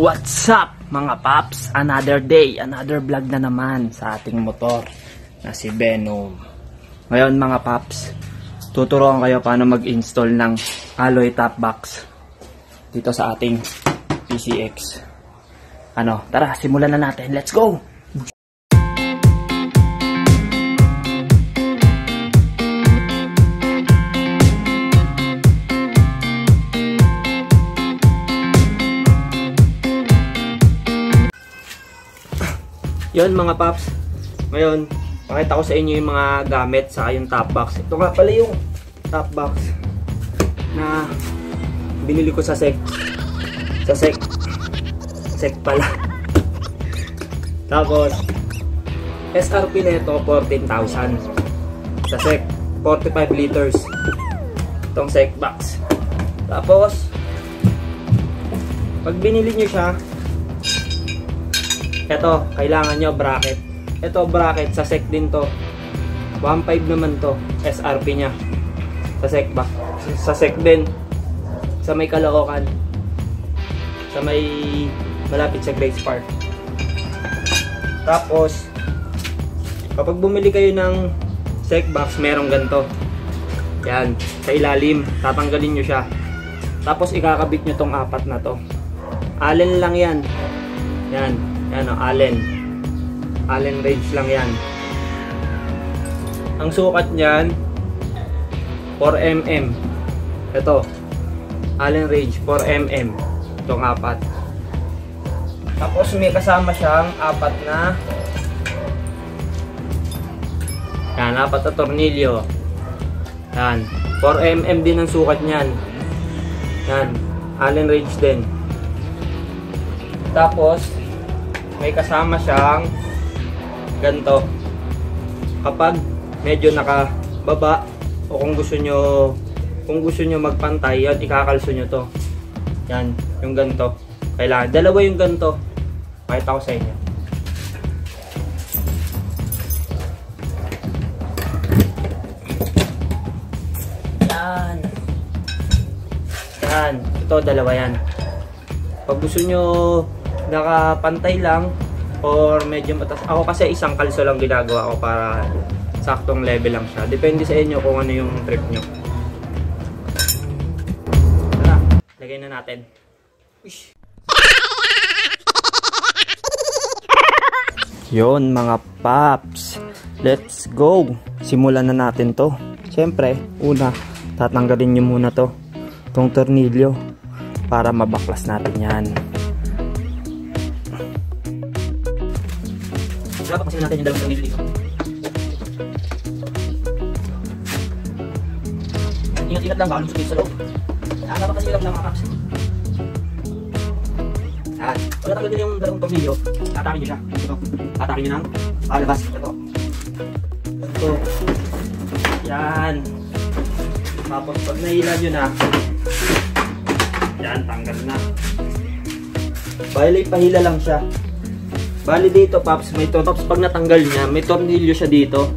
What's up mga paps? Another day, another vlog na naman sa ating motor na si Venom. Ngayon mga paps, tuturuan kayo paano mag-install ng alloy top box dito sa ating PCX. Tara, simulan na natin. Let's go! Yun mga paps, ngayon pakita ko sa inyo yung mga gamit sa yung top box. Ito nga pala yung top box na binili ko sa SEC pala. Tapos SRP na ito 14,000, sa SEC 45 liters itong SEC box. Tapos pag binili nyo siya, ito, kailangan nyo bracket. Ito bracket, sa SEC din to. 1.5 naman to, SRP nya. Sa SEC ba? Sa SEC din. Sa may Caloocan. Sa may malapit sa Grace Park. Tapos, kapag bumili kayo ng SEC box, merong ganito. Yan, sa ilalim. Tatanggalin nyo siya. Tapos, ikakabit nyo tong apat na to. Allen lang yan. Yan. Yan o, Allen wrench lang yan. Ang sukat niyan 4mm. Ito, Allen wrench 4mm. Itong apat. Tapos may kasama siyang apat na tornilyo. Yan, 4mm din ang sukat niyan. Yan, Allen wrench din. Tapos may kasama siyang ganito. Kapag medyo nakababa o kung gusto nyo magpantay, yan, ikakalso nyo to. Yan, yung ganito. Kailangan dalawa yung ganito. Pakita ko sa inyo. Yan. Yan, ito dalawa yan. Pag gusto nyo nakapantay lang or medyo matas. Ako kasi isang kalso lang ginagawa ko para saktong level lang siya. Depende sa inyo kung ano yung trip nyo. Tara, lagay na natin. Uish. Yon mga paps, let's go. Simulan na natin to. Siyempre, una, tatanggalin nyo muna itong tornilyo para mabaklas natin yan. Papasin natin yung dalawang tornilyo dito. Ingat-ingat lang, baka lumusot sa loob. Papasin lang mga paps. Yan. Pag natanggal din yung dalawang tornilyo, atakin nyo siya. Ito. Atakin nyo ng palabas. Ito. Ito. Yan. Tapos pag nahila nyo na, yan, tanggal na. Bali, pahila lang siya. Bali dito paps, may tops. Pag natanggal niya, may tornilyo siya dito.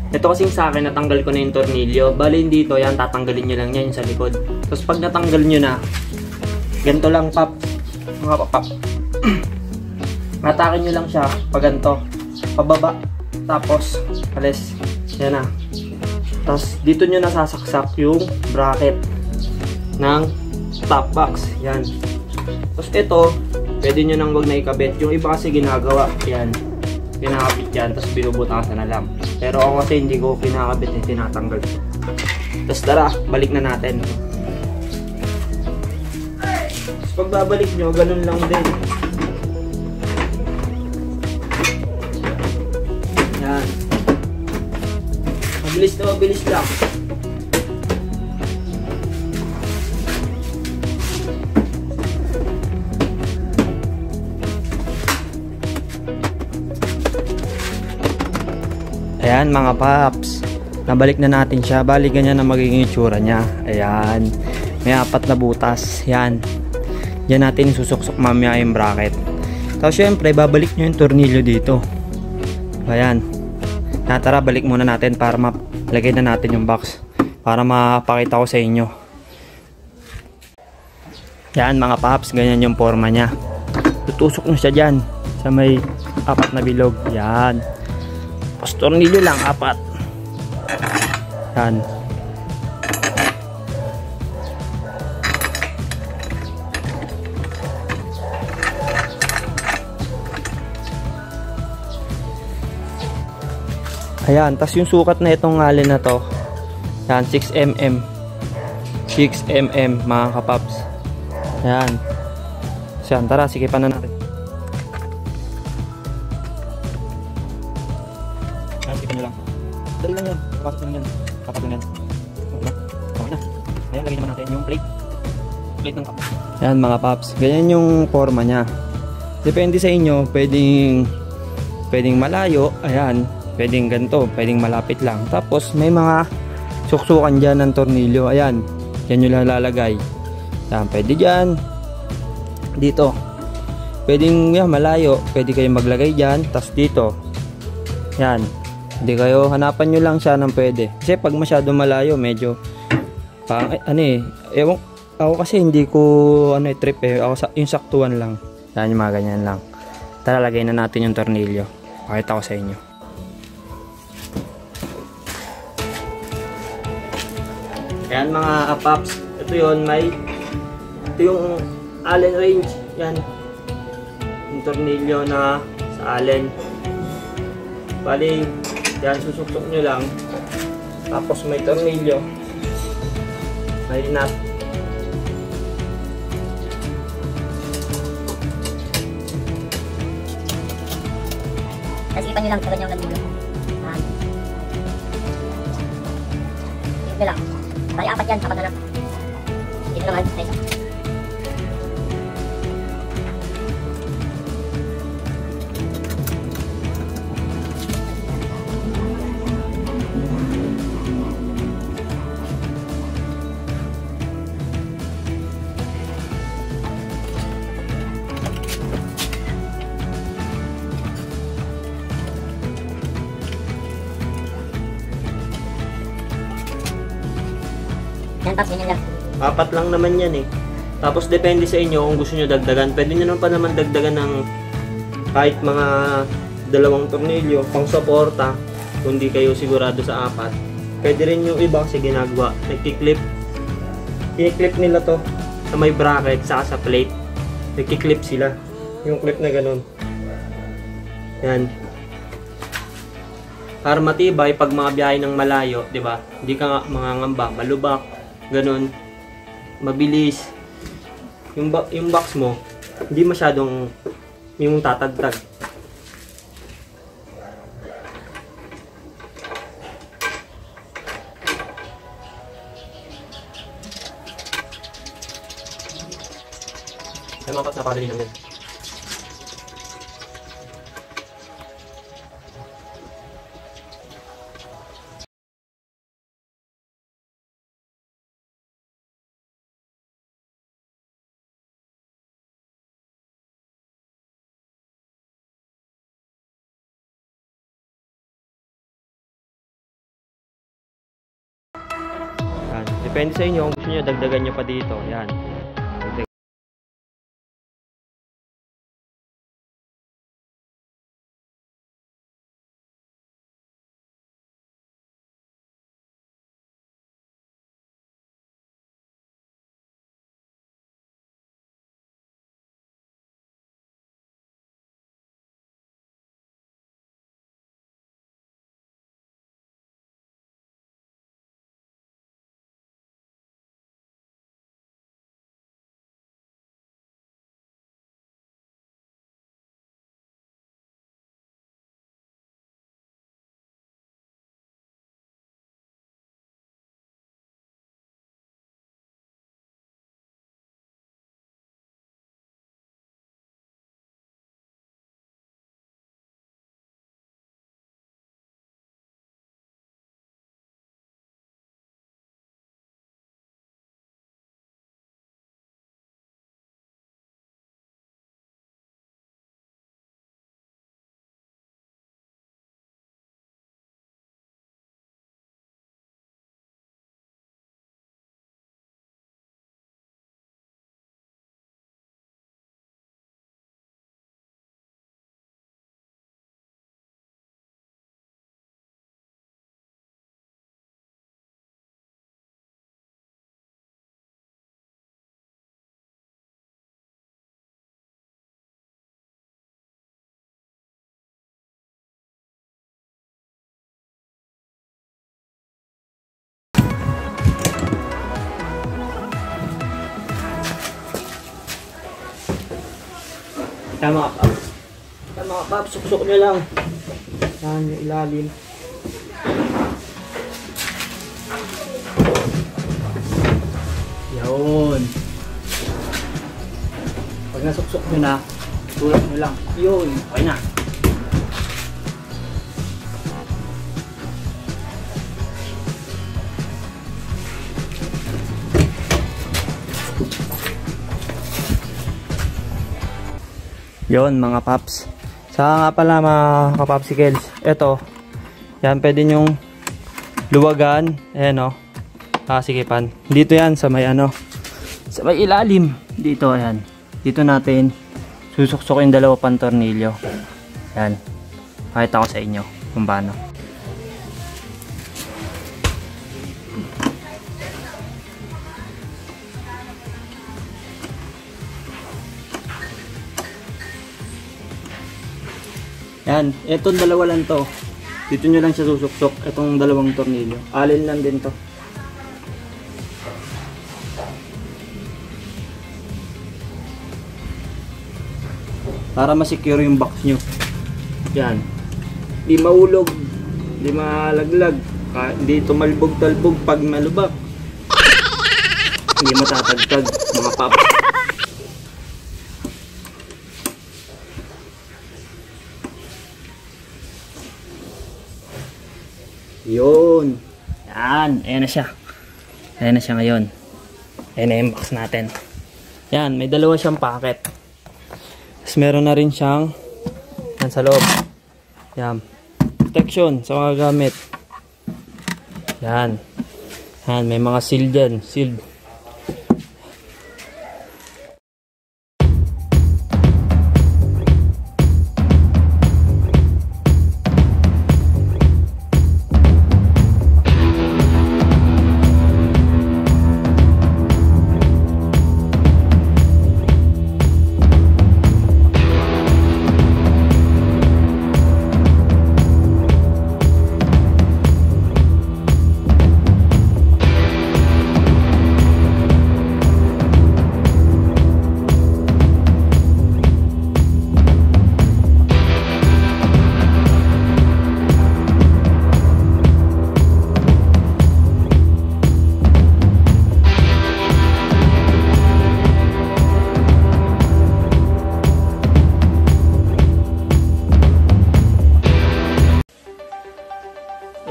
Ito kasing sa akin, natanggal ko na yung tornilyo. Bali dito, yan, tatanggalin nyo lang yan yung sa likod. Tapos pag natanggal nyo na, ganito lang paps, mga papap. Matakin nyo lang siya, pag ganito, pababa. Tapos, alis, yan na. Tapos dito nyo nasasaksak yung bracket ng top box. Yan. Tapos ito, pwede nyo nang wag na ikabit. Yung iba kasi ginagawa, yan, kinakabit yan, tapos binubutasan na lang. Pero ako kasi hindi ko kinakabit, tinatanggal ko. Tapos tara, balik na natin. Tapos pag babalik nyo, ganun lang din. Yan. Mabilis na mabilis lang. Ayan mga paps, nabalik na natin siya. Bali ganyan na magiging itsura niya. Ayan, may apat na butas. Yan, diyan natin susuksok mamaya yung bracket. Tapos syempre babalik nyo yung tornilyo dito. Ayan, tara balik muna natin para malagay na natin yung box, para mapakita ko sa inyo. Yan mga paps, ganyan yung forma niya. tutusok nyo siya dyan sa may 4 na bilog. Yan. Tapos tornilyo lang 4. Yan. Ayan, tas yung sukat na itong alin na to. Yan, 6mm. 6mm mga kapaps. Ayan. So yan, tara, sikipan na natin. Ayan, sikipan nyo lang. Dali lang yan, kapasok lang yan. Kapasok lang yan. Okay na. Ayan, lagay naman natin yung plate. Plate ng kapaps. Ayan mga paps, ganyan yung forma nya. Depende sa inyo, pwedeng malayo. Ayan. Pwedeng ganito, pwedeng malapit lang. Tapos may mga suksukan dyan ng tornilyo. Ayan, yan yung lalagay. Yan, pwede dyan. Dito. Pwedeng yan, malayo. Pwede kayong maglagay dyan. Tapos dito. Yan. Hindi kayo, hanapan nyo lang siya ng pwede. Kasi pag masyado malayo, medyo ewan, ako kasi hindi ko trip eh. Ako yung saktuan lang. Yan, yung mga ganyan lang. Tara, lagay na natin yung tornilyo. Pakita ko sa inyo. Ayan mga paps, ito yung Allen wrench, yan, yung tornilyo na sa Allen. Bali, yan, susuktok nyo lang, tapos may tornilyo, may nut. Nasipan nyo lang, tagal nyo ang nagulong. Tignan lang. Bali, 4 yan, 4 na lang. Dito naman, na isa. Yan, tapos ganyan lang. 4 lang naman yan eh. Tapos depende sa inyo kung gusto nyo dagdagan. Pwede nyo pa naman dagdagan ng kahit mga 2 tornilyo pang suporta kung di kayo sigurado sa 4. Pwede rin yung iba kasi ginagawa. Nagkiklip. I-clip nila to sa may bracket saka sa plate. Nagkiklip sila. Yung clip na ganun. Yan. Para matibay pag mga biyahe ng malayo, 'di ba? Hindi ka mangangamba, malubak. Ganun, mabilis yung box mo, hindi masyadong yung tatagtag. Ay mga paps, napakadali lang yan. Depende sa inyo kung gusto nyo dagdagan nyo pa dito. Yan. Yan mga paps. Yan mga paps, suksok nyo lang. Yan yung ilalim. Yun. Pag nasuksok nyo na, tulak nyo lang. Yun, okay na. Yun mga paps. Saka nga pala mga kapapsikels, eto, yan pwede nyong luwagan, ayan o, sikipan. Dito yan sa may ano, sa may ilalim, dito ayan. Dito natin susuksok yung dalawa pang tornilyo. Yan, pakita ko sa inyo kung paano. Yan, etong dalawa lang to. Dito nyo lang siya susuksok, etong dalawang tornilyo. Alin lang din to. Para ma-secure yung box nyo. Yan. Di maulog, di malaglag, hindi tumalbog-talbog pag malubak. Hindi matatagtag mga paps. Yun. Yan. Ayan na siya. Ayan na siya ngayon. Ayan na yung box natin. Yan. May dalawa siyang packet. Tapos meron na rin siyang yan sa loob. Yan. Protection sa mga gamit. Yan. Yan. May mga seal dyan. Sealed.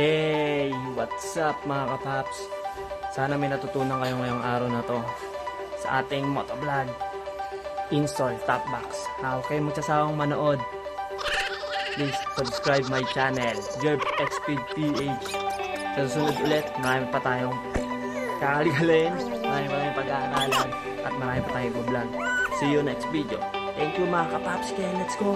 Hey, what's up mga kapaps? Sana may natutunan kayo ngayong araw na to sa ating motovlog install top box. Okay, magsasawang manood. Please subscribe my channel, Jerb Xpeed PH. Sa susunod ulit, marami pa tayong kakaligalin, marami pa tayong pag-aaralan, at marami pa tayong vlog. See you next video. Thank you mga kapaps, let's go!